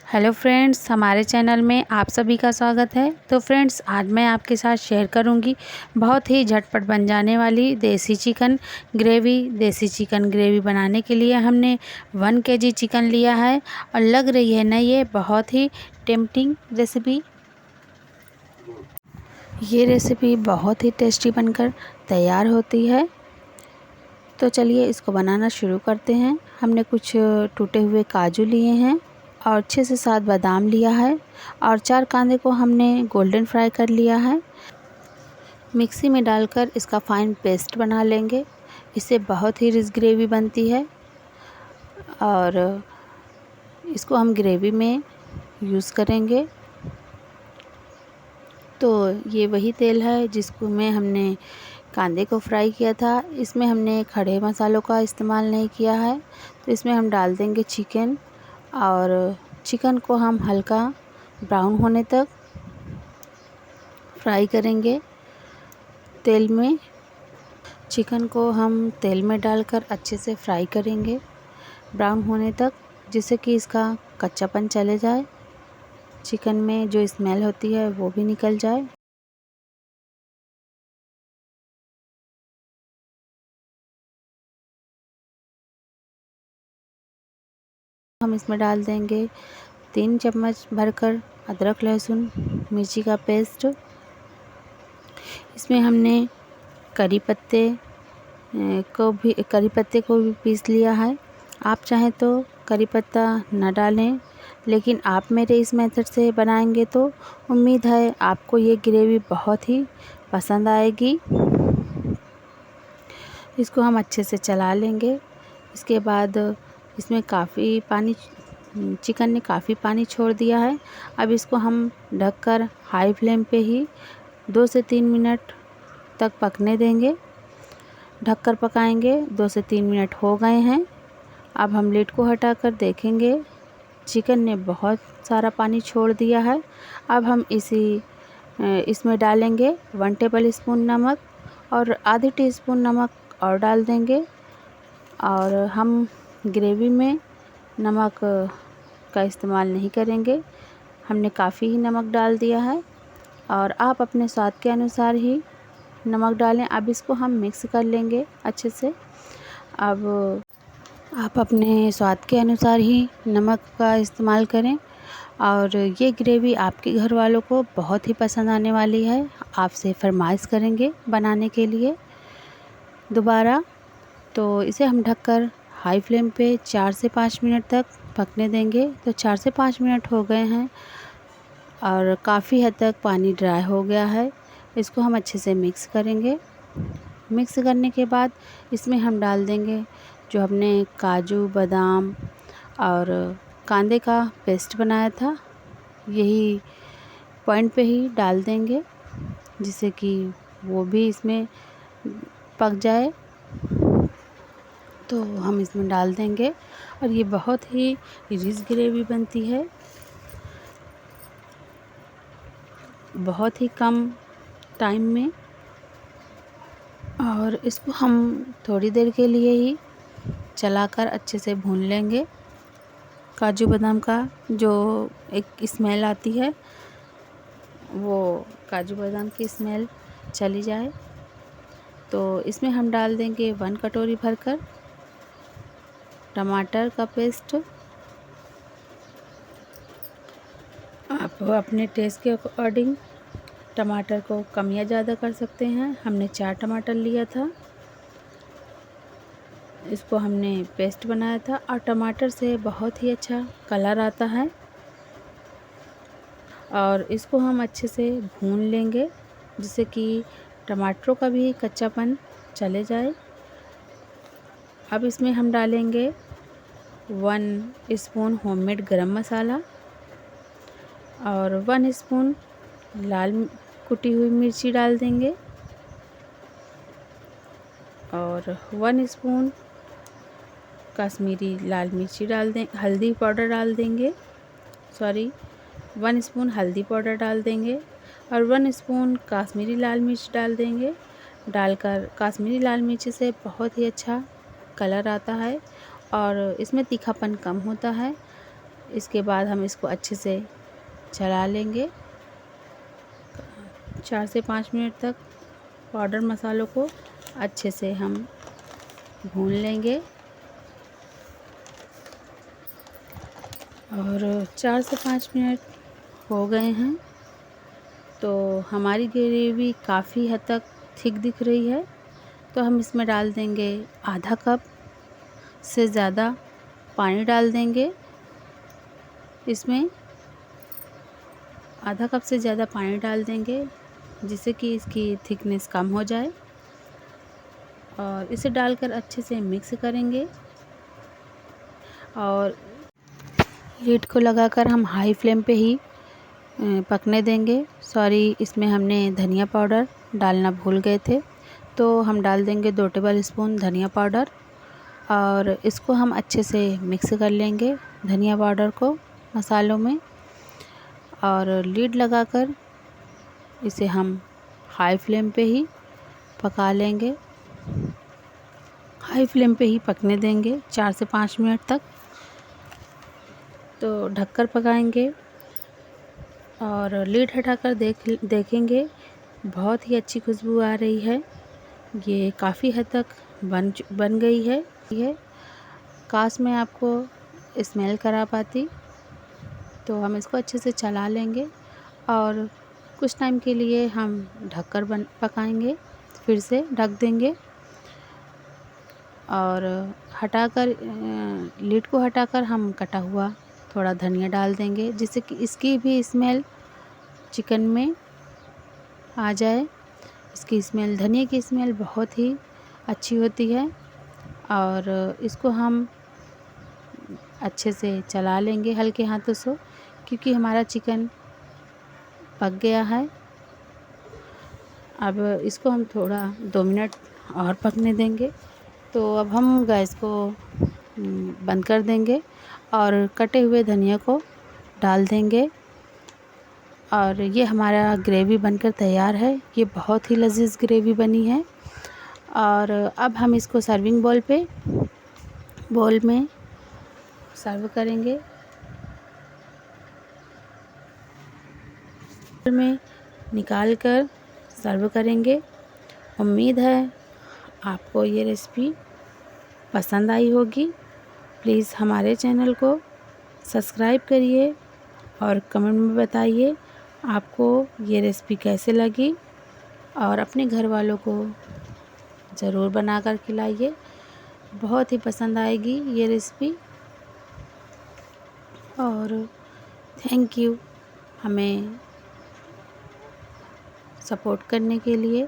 Hello friends, हमारे channel में आप सभी का स्वागत है। तो फ्रेंड्स, आज मैं आपके साथ शेयर करूंगी बहुत ही झटपट बन जाने वाली देसी चिकन ग्रेवी। देसी चिकन ग्रेवी बनाने के लिए हमने 1 केजी चिकन लिया है और लग रही है ना ये बहुत ही टेम्पटिंग रेसिपी। ये रेसिपी बहुत ही टेस्टी बनकर तैयार होती है। तो चलिए इसको बनाना शुरू करते हैं। हमने कुछ टूटे हुए काजू लिए हैं और 6 से 7 बादाम लिया है और 4 कांदे को हमने गोल्डन फ्राई कर लिया है। मिक्सी में डालकर इसका फाइन पेस्ट बना लेंगे। इससे बहुत ही रिच ग्रेवी बनती है और इसको हम ग्रेवी में यूज़ करेंगे। तो ये वही तेल है जिसको में हमने कांदे को फ्राई किया था। इसमें हमने खड़े मसालों का इस्तेमाल नहीं किया है। तो इसमें हम डाल देंगे चिकन और चिकन को हम हल्का ब्राउन होने तक फ्राई करेंगे तेल में। चिकन को हम तेल में डालकर अच्छे से फ्राई करेंगे ब्राउन होने तक, जिससे कि इसका कच्चापन चले जाए, चिकन में जो स्मेल होती है वो भी निकल जाए। हम इसमें डाल देंगे 3 चम्मच भरकर अदरक लहसुन मिर्ची का पेस्ट। इसमें हमने करी पत्ते को भी पीस लिया है। आप चाहें तो करी पत्ता न डालें, लेकिन आप मेरे इस मेथड से बनाएंगे तो उम्मीद है आपको ये ग्रेवी बहुत ही पसंद आएगी। इसको हम अच्छे से चला लेंगे। इसके बाद इसमें काफ़ी पानी चिकन ने काफ़ी पानी छोड़ दिया है। अब इसको हम ढककर हाई फ्लेम पे ही 2 से 3 मिनट तक पकने देंगे। ढककर पकाएंगे। 2 से 3 मिनट हो गए हैं। अब हम लिड को हटाकर देखेंगे, चिकन ने बहुत सारा पानी छोड़ दिया है। अब हम इसमें डालेंगे 1 टेबल स्पून नमक और आधी टीस्पून नमक और डाल देंगे। और हम ग्रेवी में नमक का इस्तेमाल नहीं करेंगे। हमने काफ़ी ही नमक डाल दिया है और आप अपने स्वाद के अनुसार ही नमक डालें। अब इसको हम मिक्स कर लेंगे अच्छे से। अब आप अपने स्वाद के अनुसार ही नमक का इस्तेमाल करें और ये ग्रेवी आपके घर वालों को बहुत ही पसंद आने वाली है। आपसे फरमाइश करेंगे बनाने के लिए दोबारा। तो इसे हम ढककर हाई फ्लेम पे 4 से 5 मिनट तक पकने देंगे। तो 4 से 5 मिनट हो गए हैं और काफ़ी हद तक पानी ड्राई हो गया है। इसको हम अच्छे से मिक्स करेंगे। मिक्स करने के बाद इसमें हम डाल देंगे जो हमने काजू बादाम और कांदे का पेस्ट बनाया था। यही पॉइंट पे ही डाल देंगे, जिससे कि वो भी इसमें पक जाए। तो हम इसमें डाल देंगे और ये बहुत ही रिच ग्रेवी बनती है। बहुत ही कम टाइम में। और इसको हम थोड़ी देर के लिए ही चलाकर अच्छे से भून लेंगे। काजू बादाम का जो एक स्मेल आती है, वो काजू बादाम की स्मेल चली जाए। तो इसमें हम डाल देंगे 1 कटोरी भरकर टमाटर का पेस्ट। आप अपने टेस्ट के अकॉर्डिंग टमाटर को कम या ज़्यादा कर सकते हैं। हमने 4 टमाटर लिया था। इसको हमने पेस्ट बनाया था और टमाटर से बहुत ही अच्छा कलर आता है। और इसको हम अच्छे से भून लेंगे, जिससे कि टमाटरों का भी कच्चापन चले जाए। अब इसमें हम डालेंगे 1 स्पून होममेड गरम मसाला और 1 स्पून लाल कुटी हुई मिर्ची डाल देंगे और 1 स्पून कश्मीरी लाल मिर्ची डाल दें हल्दी पाउडर डाल देंगे। 1 स्पून हल्दी पाउडर डाल देंगे और 1 स्पून कश्मीरी लाल मिर्च डाल देंगे। डालकर कश्मीरी लाल मिर्च से बहुत ही अच्छा कलर आता है और इसमें तीखापन कम होता है। इसके बाद हम इसको अच्छे से चला लेंगे 4 से 5 मिनट तक। पाउडर मसालों को अच्छे से हम भून लेंगे और 4 से 5 मिनट हो गए हैं तो हमारी ग्रेवी काफ़ी हद तक थिक दिख रही है। तो हम इसमें डाल देंगे आधा कप से ज़्यादा पानी डाल देंगे। इसमें आधा कप से ज़्यादा पानी डाल देंगे जिससे कि इसकी थिकनेस कम हो जाए और इसे डालकर अच्छे से मिक्स करेंगे और लीड को लगाकर हम हाई फ्लेम पे ही पकने देंगे। सॉरी, इसमें हमने धनिया पाउडर डालना भूल गए थे तो हम डाल देंगे 2 टेबल स्पून धनिया पाउडर और इसको हम अच्छे से मिक्स कर लेंगे धनिया पाउडर को मसालों में और लीड लगाकर इसे हम हाई फ्लेम पे ही पका लेंगे। हाई फ्लेम पे ही पकने देंगे 4 से 5 मिनट तक। तो ढककर पकाएंगे और लीड हटाकर देखेंगे बहुत ही अच्छी खुशबू आ रही है। ये काफ़ी हद तक बन गई है। काश मैं आपको स्मेल करा पाती। तो हम इसको अच्छे से चला लेंगे और कुछ टाइम के लिए हम ढककर पकाएंगे। फिर से ढक देंगे और हटाकर लीड को हटाकर हम कटा हुआ थोड़ा धनिया डाल देंगे जिससे कि इसकी भी स्मेल चिकन में आ जाए। इसकी स्मेल, धनिया की स्मेल बहुत ही अच्छी होती है और इसको हम अच्छे से चला लेंगे हल्के हाथों से क्योंकि हमारा चिकन पक गया है। अब इसको हम थोड़ा 2 मिनट और पकने देंगे। तो अब हम गैस को बंद कर देंगे और कटे हुए धनिया को डाल देंगे और ये हमारा ग्रेवी बनकर तैयार है। ये बहुत ही लजीज ग्रेवी बनी है और अब हम इसको सर्विंग बोल में सर्व करेंगे। में निकाल कर सर्व करेंगे। उम्मीद है आपको ये रेसिपी पसंद आई होगी। प्लीज़ हमारे चैनल को सब्सक्राइब करिए और कमेंट में बताइए आपको ये रेसिपी कैसे लगी और अपने घर वालों को ज़रूर बनाकर खिलाइए। बहुत ही पसंद आएगी ये रेसिपी और थैंक यू हमें सपोर्ट करने के लिए।